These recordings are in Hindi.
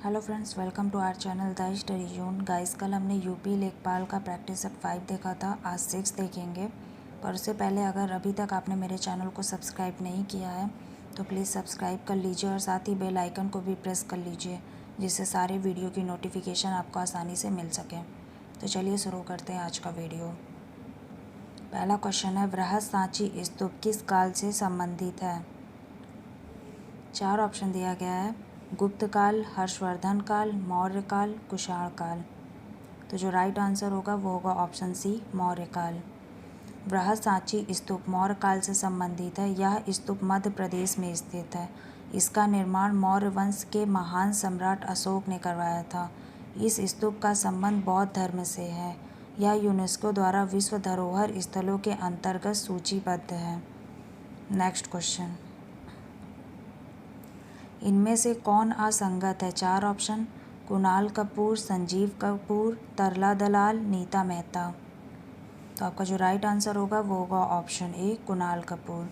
Hello friends, welcome to our channel the study zone. Guys, कल हमने यूपी लेखपाल का प्रैक्टिस सेट 5 देखा था। आज 6 देखेंगे। पर उससे पहले अगर अभी तक आपने मेरे चैनल को सब्सक्राइब नहीं किया है तो प्लीज़ सब्सक्राइब कर लीजिए और साथ ही बेल आइकन को भी प्रेस कर लीजिए, जिससे सारे वीडियो की नोटिफिकेशन आपको आसानी से मिल सके। तो चलिए शुरू करते हैं आज का वीडियो। पहला क्वेश्चन है, बृहद सांची स्तूप किस काल से संबंधित है? 4 ऑप्शन दिया गया है, गुप्त काल, हर्षवर्धन काल, मौर्य काल, कुषाण काल। तो जो राइट आंसर होगा वो होगा ऑप्शन सी, मौर्य काल। बृहद सांची स्तूप मौर्य काल से संबंधित है। यह स्तूप मध्य प्रदेश में स्थित है। इसका निर्माण मौर्य वंश के महान सम्राट अशोक ने करवाया था। इस स्तूप का संबंध बौद्ध धर्म से है। यह यूनेस्को द्वारा विश्व धरोहर स्थलों के अंतर्गत सूचीबद्ध है। नेक्स्ट क्वेश्चन, इनमें से कौन असंगत है? 4 ऑप्शन, कुणाल कपूर, संजीव कपूर, तरला दलाल, नीता मेहता। तो आपका जो राइट आंसर होगा वो होगा ऑप्शन ए, कुणाल कपूर।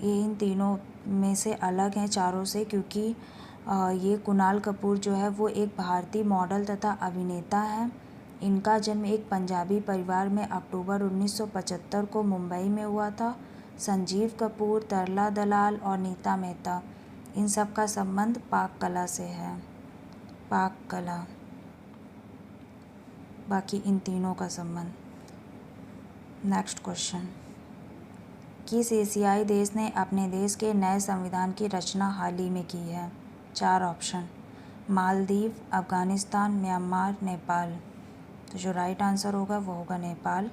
ये इन तीनों में से अलग हैं चारों से, क्योंकि ये कुणाल कपूर जो है वो एक भारतीय मॉडल तथा अभिनेता है। इनका जन्म एक पंजाबी परिवार में अक्टूबर 1975 को मुंबई में हुआ था। संजीव कपूर, तरला दलाल और नीता मेहता, इन सब का संबंध पाक कला से है। पाक कला, बाकी इन तीनों का संबंध। नेक्स्ट क्वेश्चन, किस एशियाई देश ने अपने देश के नए संविधान की रचना हाल ही में की है? 4 ऑप्शन, मालदीव, अफगानिस्तान, म्यांमार, नेपाल। तो जो राइट आंसर होगा वो होगा नेपाल।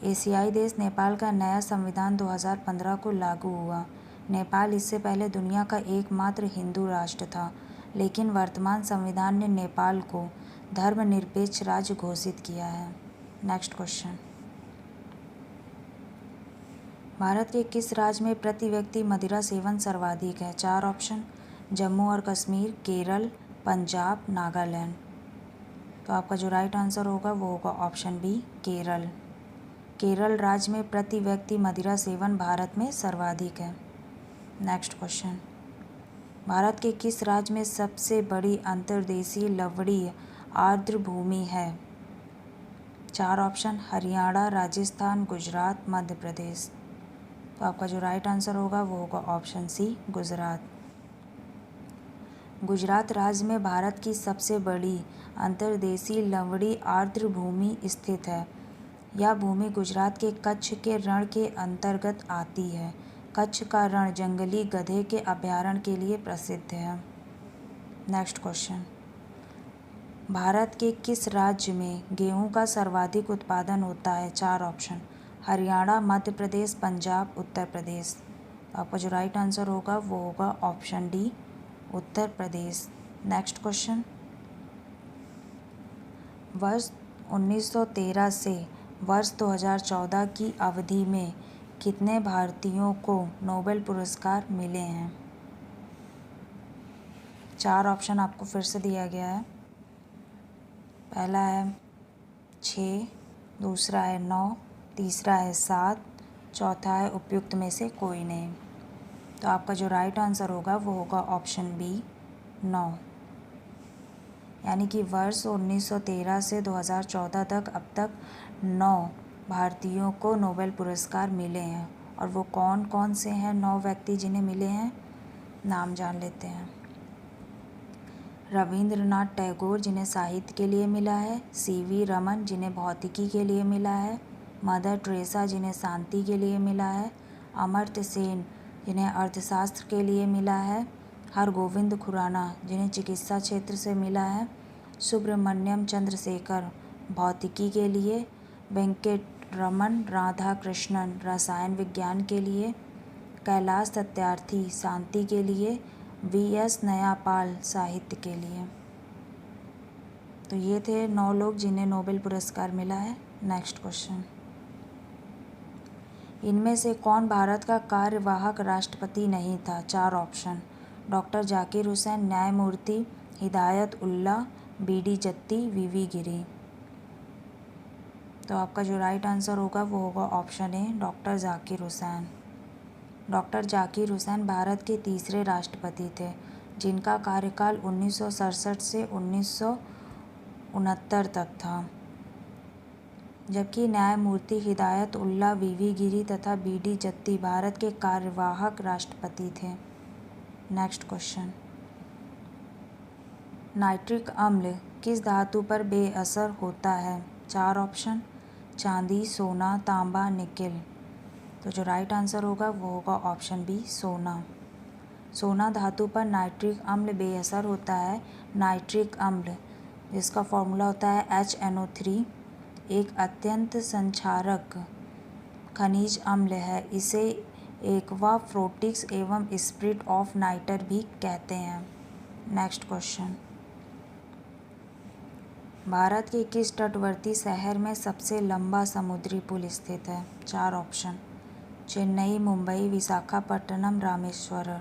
एशियाई देश नेपाल का नया संविधान 2015 को लागू हुआ। नेपाल इससे पहले दुनिया का एकमात्र हिंदू राष्ट्र था, लेकिन वर्तमान संविधान ने नेपाल को धर्मनिरपेक्ष राज्य घोषित किया है। नेक्स्ट क्वेश्चन, भारत के किस राज्य में प्रति व्यक्ति मदिरा सेवन सर्वाधिक है? 4 ऑप्शन, जम्मू और कश्मीर, केरल, पंजाब, नागालैंड। तो आपका जो राइट आंसर होगा वो होगा ऑप्शन बी, केरल। केरल राज्य में प्रति व्यक्ति मदिरा सेवन भारत में सर्वाधिक है। नेक्स्ट क्वेश्चन, भारत के किस राज्य में सबसे बड़ी अंतर्देशीय लवणीय आर्द्र भूमि है? 4 ऑप्शन, हरियाणा, राजस्थान, गुजरात, मध्य प्रदेश। तो आपका जो राइट आंसर होगा वो होगा ऑप्शन सी, गुजरात। गुजरात राज्य में भारत की सबसे बड़ी अंतर्देशीय लवणीय आर्द्र भूमि स्थित है। यह भूमि गुजरात के कच्छ के रण के अंतर्गत आती है। कच्छ का रण जंगली गधे के अभयारण्य के लिए प्रसिद्ध है। नेक्स्ट क्वेश्चन, भारत के किस राज्य में गेहूं का सर्वाधिक उत्पादन होता है? 4 ऑप्शन, हरियाणा, मध्य प्रदेश, पंजाब, उत्तर प्रदेश। आपका जो राइट आंसर होगा वो होगा option D, Uttar Pradesh. Next question, वर्ष 1913 से वर्ष 2014 की अवधि में कितने भारतीयों को नोबेल पुरस्कार मिले हैं? 4 ऑप्शन आपको फिर से दिया गया है। पहला है 6, दूसरा है 9, तीसरा है 7, चौथा है उपयुक्त में से कोई नहीं। तो आपका जो राइट आंसर होगा वो होगा ऑप्शन बी, 9। यानी कि वर्ष 1913 से 2014 तक अब तक 9 भारतीयों को नोबेल पुरस्कार मिले हैं। और वो कौन कौन से हैं 9 व्यक्ति जिन्हें मिले हैं? नाम जान लेते हैं। रविंद्रनाथ टैगोर, जिन्हें साहित्य के लिए मिला है। सीवी रमन, जिन्हें भौतिकी के लिए मिला है। मदर टेरेसा, जिन्हें शांति के लिए मिला है। अमर्त्य सेन, जिन्हें अर्थशास्त्र के लिए मिला है। हरगोविंद खुराना, जिन्हें चिकित्सा क्षेत्र से मिला है। सुब्रमण्यम चंद्रशेखर, भौतिकी के लिए। वेंकटरमन राधाकृष्णन, रसायन विज्ञान के लिए। कैलाश सत्यार्थी, शांति के लिए। वी.एस. नयापाल, साहित्य के लिए। तो ये थे 9 लोग जिन्हें नोबेल पुरस्कार मिला है। नेक्स्ट क्वेश्चन, इनमें से कौन भारत का कार्यवाहक राष्ट्रपति नहीं था? 4 ऑप्शन, डॉक्टर जाकिर हुसैन, न्यायमूर्ति हिदायत उल्ला, बी.डी. जत्ती, वी.वी. गिरी। तो आपका जो राइट आंसर होगा वो होगा option A, doctor Zakir Hussain. Doctor Zakir Hussain Bharat के तीसरे राष्ट्रपति थे। जिनका कार्यकाल 1967 से 1969 तक था, जबकि न्यायमूर्ति हिदायत उल्ला, वीवी गिरी तथा बीडी जत्ती भारत के कार्यवाहक राष्ट्रपति थे। नेक्स्ट क्वेश्चन, नाइट्रिक अम्ल किस धातु पर बेअसर होता है? 4 ऑप्शन, चांदी, सोना, तांबा, निकेल। तो जो राइट आंसर होगा वो होगा ऑप्शन बी, सोना। सोना धातु पर नाइट्रिक अम्ल बेअसर होता है। नाइट्रिक अम्ल जिसका फॉर्मूला होता है HNO3 एक अत्यंत संक्षारक खनिज अम्ल है। इसे एक्वा फ्लोटिक्स एवं स्पिरिट ऑफ नाइटर भी कहते हैं। नेक्स्ट क्वेश्चन, भारत के किस तटवर्ती शहर में सबसे लंबा समुद्री पुल स्थित है? 4 ऑप्शन, चेन्नई, मुंबई, विशाखापट्टनम, रामेश्वरम।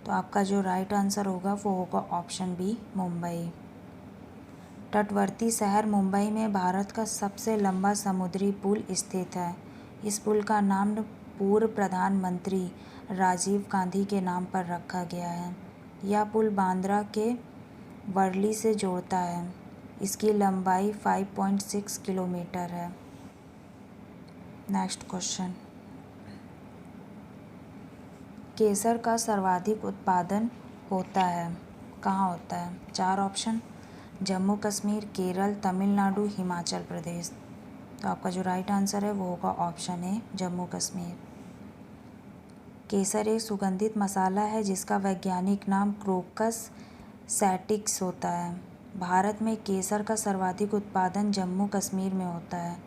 तो आपका जो राइट आंसर होगा वो होगा ऑप्शन बी, मुंबई। तटवर्ती शहर मुंबई में भारत का सबसे लंबा समुद्री पुल स्थित है। इस पुल का नाम पूर्व प्रधानमंत्री राजीव गांधी के नाम पर रखा गया है। यह पुल बांद्रा के वर्ली से जोड़ता है। इसकी लंबाई 5.6 किलोमीटर है। नेक्स्ट क्वेश्चन, केसर का सर्वाधिक उत्पादन होता है, कहाँ होता है? 4 ऑप्शन, जम्मू कश्मीर, केरल, तमिलनाडु, हिमाचल प्रदेश। तो आपका जो राइट आंसर है वो होगा ऑप्शन ए, जम्मू कश्मीर। केसर एक सुगंधित मसाला है जिसका वैज्ञानिक नाम क्रोकस सैटिक्स होता है। भारत में केसर का सर्वाधिक उत्पादन जम्मू कश्मीर में होता है।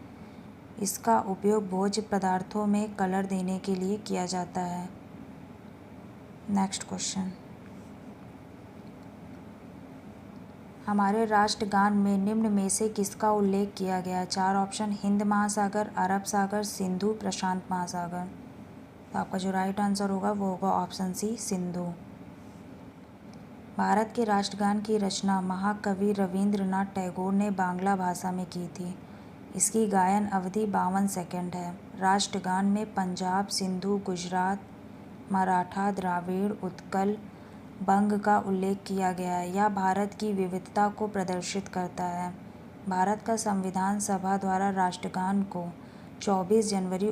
इसका उपयोग भोज्य पदार्थों में कलर देने के लिए किया जाता है। नेक्स्ट क्वेश्चन, हमारे राष्ट्रगान में निम्न में से किसका उल्लेख किया गया है? 4 ऑप्शन, हिंद महासागर, अरब सागर, सिंधु, प्रशांत महासागर। तो आपका जो राइट आंसर होगा वो होगा ऑप्शन सी, सिंधु। भारत के राष्ट्रगान की रचना महाकवि रविंद्रनाथ टैगोर ने बांग्ला भाषा में की थी। इसकी गायन अवधि 52 सेकंड है। राष्ट्रगान में पंजाब, सिंधु, गुजरात, मराठा, द्राविड़, उत्कल, बंग का उल्लेख किया गया है। यह भारत की विविधता को प्रदर्शित करता है। भारत का संविधान सभा द्वारा राष्ट्रगान को 24 जनवरी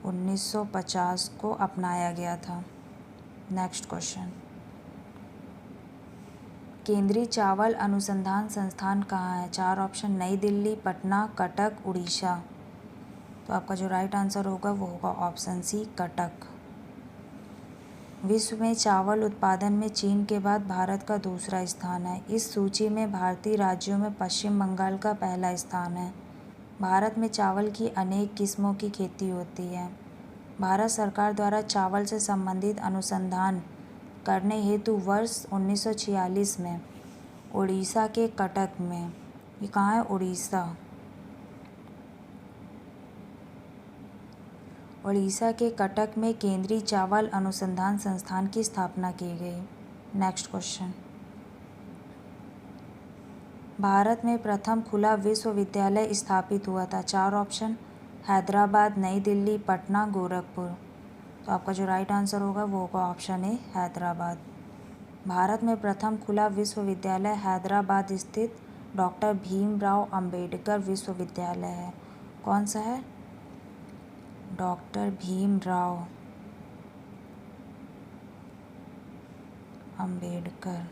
1950 को अपनाया गया था। नेक्स्ट क्वेश्चन, केंद्रीय चावल अनुसंधान संस्थान कहाँ है? 4 ऑप्शन, नई दिल्ली, पटना, कटक, उड़ीसा। तो आपका जो राइट आंसर होगा वो होगा ऑप्शन सी, कटक। विश्व में चावल उत्पादन में चीन के बाद भारत का दूसरा स्थान है। इस सूची में भारतीय राज्यों में पश्चिम बंगाल का पहला स्थान है। भारत में चावल की अनेक किस्मों की खेती होती है। भारत सरकार द्वारा चावल से संबंधित अनुसंधान करने हेतु वर्ष 1946 में उड़ीसा के कटक में, ये कहाँ है? उड़ीसा के कटक में केंद्रीय चावल अनुसंधान संस्थान की स्थापना की गई। नेक्स्ट क्वेश्चन, भारत में प्रथम खुला विश्वविद्यालय स्थापित हुआ था। 4 ऑप्शन, हैदराबाद, नई दिल्ली, पटना, गोरखपुर। तो आपका जो राइट आंसर होगा वो होगा ऑप्शन ए, हैदराबाद। भारत में प्रथम खुला विश्वविद्यालय हैदराबाद स्थित डॉक्टर भीमराव अंबेडकर विश्वविद्यालय है। कौन सा है? डॉक्टर भीमराव अंबेडकर।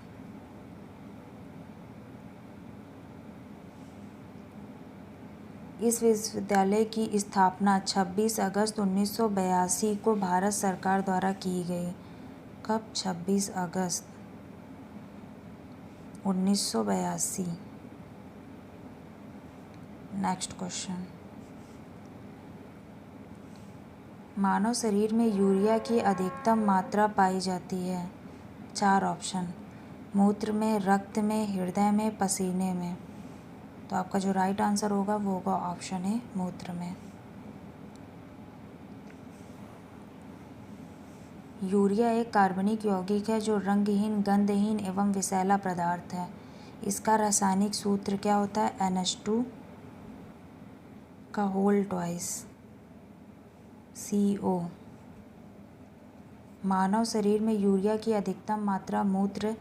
इस विश्वविद्यालय की स्थापना 26 अगस्त 1982 को भारत सरकार द्वारा की गई। कब? 26 अगस्त 1982। नेक्स्ट क्वेश्चन, मानव शरीर में यूरिया की अधिकतम मात्रा पाई जाती है। 4 ऑप्शन, मूत्र में, रक्त में, हृदय में, पसीने में। तो आपका जो राइट आंसर होगा वो होगा ऑप्शन ए, मूत्र में। यूरिया एक कार्बनिक यौगिक है जो रंगहीन, गंधहीन एवं विषैला पदार्थ है। इसका रासायनिक सूत्र क्या होता है? NH2 का होल ट्वाइस CO। मानव शरीर में यूरिया की अधिकतम मात्रा मूत्र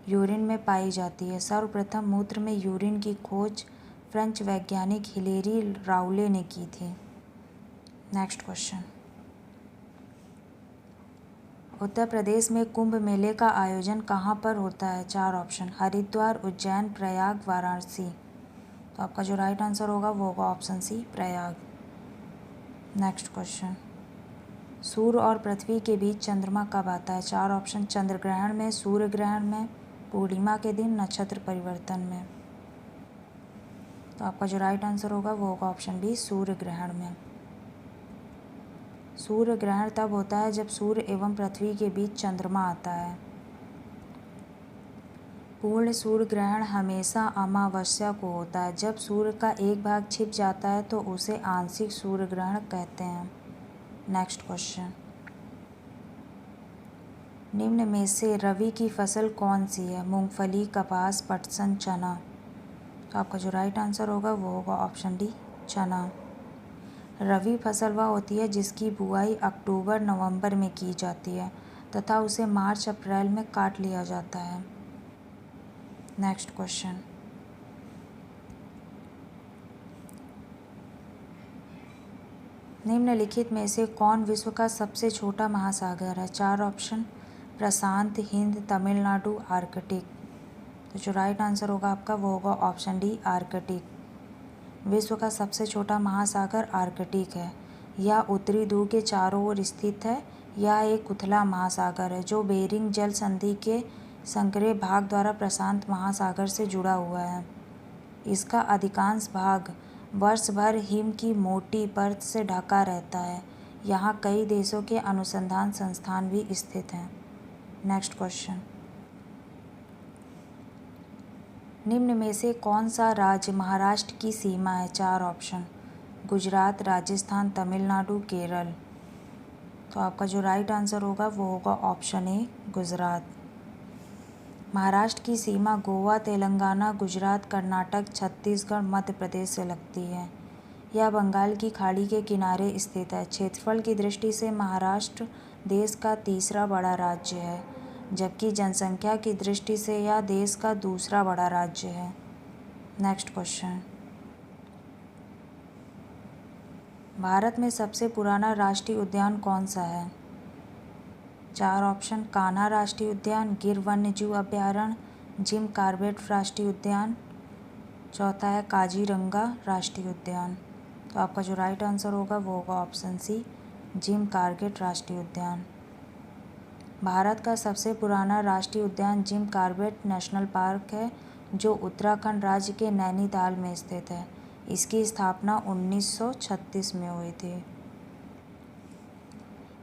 यूरिन में पाई जाती है। सर्वप्रथम मूत्र में यूरिन की खोज फ्रेंच वैज्ञानिक हिलेरी राउले ने की थी। नेक्स्ट क्वेश्चन, उत्तर प्रदेश में कुंभ मेले का आयोजन कहाँ पर होता है? 4 ऑप्शन, हरिद्वार, उज्जैन, प्रयाग, वाराणसी। तो आपका जो राइट आंसर होगा वो होगा option C, Prayag. Next question, सूर्य और पृथ्वी के बीच चंद्रमा कब आता है? 4 ऑप्शन, चंद्र ग्रहण में, सूर्य ग्रहण में, पूर्णिमा के दिन, नक्षत्र परिवर्तन में। तो आपका जो राइट आंसर होगा वो होगा ऑप्शन बी, सूर्य ग्रहण में। सूर्य ग्रहण तब होता है जब सूर्य एवं पृथ्वी के बीच चंद्रमा आता है। पूर्ण सूर्य ग्रहण हमेशा अमावस्या को होता है। जब सूर्य का एक भाग छिप जाता है तो उसे आंशिक सूर्य ग्रहण कहते हैं। नेक्स्ट क्वेश्चन, निम्न में से रबी की फसल कौन सी है? मूंगफली, कपास, पटसन, चना। तो आपका जो राइट आंसर होगा वो होगा ऑप्शन डी, चना। रबी फसल वह होती है जिसकी बुआई अक्टूबर नवंबर में की जाती है तथा उसे मार्च अप्रैल में काट लिया जाता है। नेक्स्ट क्वेश्चन, निम्नलिखित में से कौन विश्व का सबसे छोटा महासागर है? 4 ऑप्शन, प्रशांत, हिंद, तमिलनाडु, आर्कटिक। तो जो राइट आंसर होगा आपका वो होगा ऑप्शन डी, आर्कटिक। विश्व का सबसे छोटा महासागर आर्कटिक है। यह उत्तरी ध्रुव के चारों ओर स्थित है। यह एक उथला महासागर है जो बेरिंग जल संधि के संकरे भाग द्वारा प्रशांत महासागर से जुड़ा हुआ है। इसका अधिकांश भाग वर्ष भर हिम की मोटी परत से ढका रहता है। यहाँ कई देशों के अनुसंधान संस्थान भी स्थित हैं। नेक्स्ट क्वेश्चन, निम्न में से कौन सा राज्य महाराष्ट्र की सीमा है? 4 ऑप्शन, गुजरात, राजस्थान, तमिलनाडु, केरल। तो आपका जो राइट आंसर होगा वो होगा ऑप्शन ए, गुजरात। महाराष्ट्र की सीमा गोवा, तेलंगाना, गुजरात, कर्नाटक, छत्तीसगढ़, मध्य प्रदेश से लगती है। यह बंगाल की खाड़ी के किनारे स्थित है। क्षेत्रफल की दृष्टि से महाराष्ट्र देश का तीसरा बड़ा राज्य है, जबकि जनसंख्या की दृष्टि से यह देश का दूसरा बड़ा राज्य है। नेक्स्ट क्वेश्चन, भारत में सबसे पुराना राष्ट्रीय उद्यान कौन सा है? 4 ऑप्शन, कान्हा राष्ट्रीय उद्यान, गिर वन्यजीव अभयारण्य, जिम कॉर्बेट राष्ट्रीय उद्यान। चौथा है काजीरंगा राष्ट्रीय उद्यान। तो आपका जो राइट आंसर होगा वो होगा ऑप्शन सी, जिम कॉर्बेट राष्ट्रीय उद्यान। भारत का सबसे पुराना राष्ट्रीय उद्यान जिम कॉर्बेट नेशनल पार्क है जो उत्तराखंड राज्य के नैनीताल में स्थित है। इसकी स्थापना 1936 में हुई थी।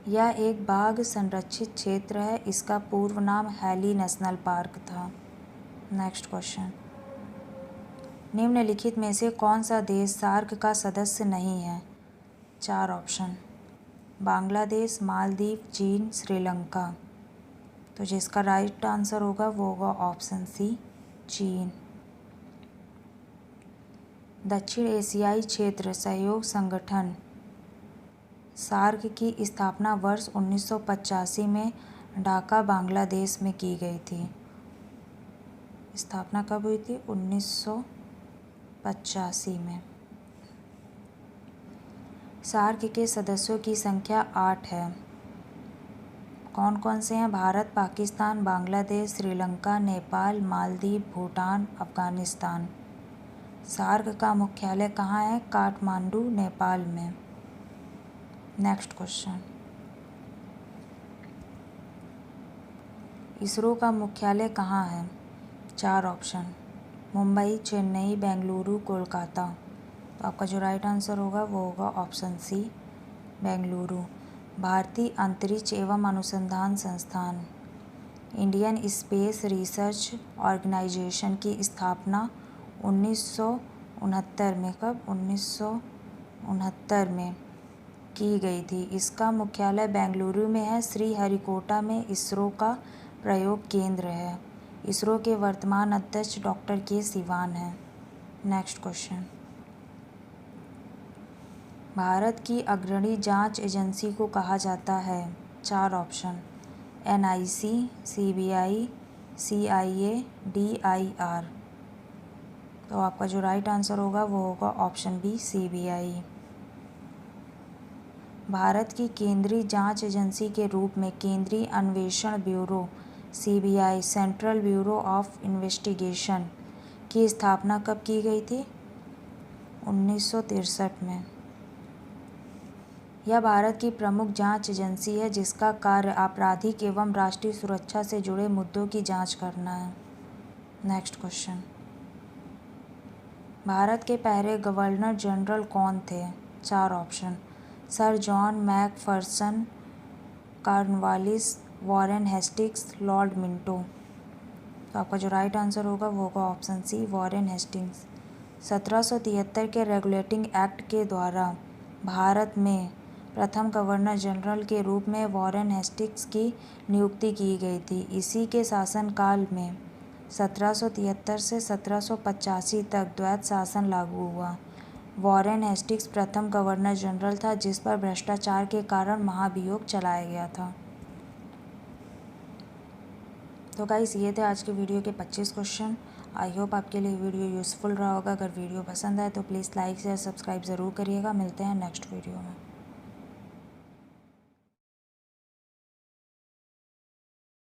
यह एक बाघ संरक्षित क्षेत्र है। इसका पूर्व नाम हैली नेशनल पार्क था। नेक्स्ट क्वेश्चन, निम्नलिखित में से कौन सा देश सार्क का सदस्य नहीं है? 4 ऑप्शन, बांग्लादेश, मालदीव, चीन, श्रीलंका। तो जिसका राइट आंसर होगा वो होगा ऑप्शन सी, चीन। दक्षिण एशियाई क्षेत्र सहयोग संगठन सार्क की स्थापना वर्ष 1985 में ढाका, बांग्लादेश में की गई थी। स्थापना कब हुई थी? 1985 में। सार्क के सदस्यों की संख्या 8 है। कौन कौन से हैं? भारत, पाकिस्तान, बांग्लादेश, श्रीलंका, नेपाल, मालदीव, भूटान, अफगानिस्तान। सार्क का मुख्यालय कहाँ है? काठमांडू, नेपाल में। नेक्स्ट क्वेश्चन, इसरो का मुख्यालय कहाँ है? 4 ऑप्शन, मुंबई, चेन्नई, बेंगलुरु, कोलकाता। तो आपका जो राइट आंसर होगा वो होगा ऑप्शन सी, बेंगलुरु। भारतीय अंतरिक्ष एवं अनुसंधान संस्थान इंडियन स्पेस रिसर्च ऑर्गेनाइजेशन की स्थापना 1969 में, कब? 1969 में की गई थी। इसका मुख्यालय बेंगलुरु में है। श्रीहरिकोटा में इसरो का प्रयोग केंद्र है। इसरो के वर्तमान अध्यक्ष डॉक्टर के सिवान हैं। नेक्स्ट क्वेश्चन, भारत की अग्रणी जांच एजेंसी को कहा जाता है? 4 option, NIC, CBI, CIA, DIR। तो आपका जो राइट आंसर होगा वो होगा ऑप्शन बी CBI। भारत की केंद्रीय जांच एजेंसी के रूप में केंद्रीय अन्वेषण bureau CBI, central bureau of investigation की स्थापना कब की गई थी? 1963 में। यह भारत की प्रमुख जांच एजेंसी है जिसका कार्य आपराधिक एवं राष्ट्रीय सुरक्षा से जुड़े मुद्दों की जांच करना है। नेक्स्ट क्वेश्चन, भारत के पहले गवर्नर जनरल कौन थे? 4 option, sir John Macpherson, Cornwallis, Warren Hastings, Lord Minto. तो आपका जो राइट आंसर होगा वो होगा ऑप्शन सी वॉरेन हेस्टिंग्स। 1773 के रेगुलेटिंग एक्ट के द्वारा भारत में प्रथम गवर्नर जनरल के रूप में वॉरेन हेस्टिंग्स की नियुक्ति की गई थी। इसी के शासनकाल में 1773 से 1785 तक द्वैत शासन लागू हुआ। वॉरेन हेस्टिंग्स प्रथम गवर्नर जनरल था जिस पर भ्रष्टाचार के कारण महाभियोग चलाया गया था। तो गाइस ये थे आज के वीडियो के 25 क्वेश्चन। आई होप आपके लिए वीडियो यूज़फुल रहा होगा। अगर वीडियो पसंद आए तो प्लीज़ लाइक शेयर सब्सक्राइब ज़रूर करिएगा। मिलते हैं नेक्स्ट वीडियो में।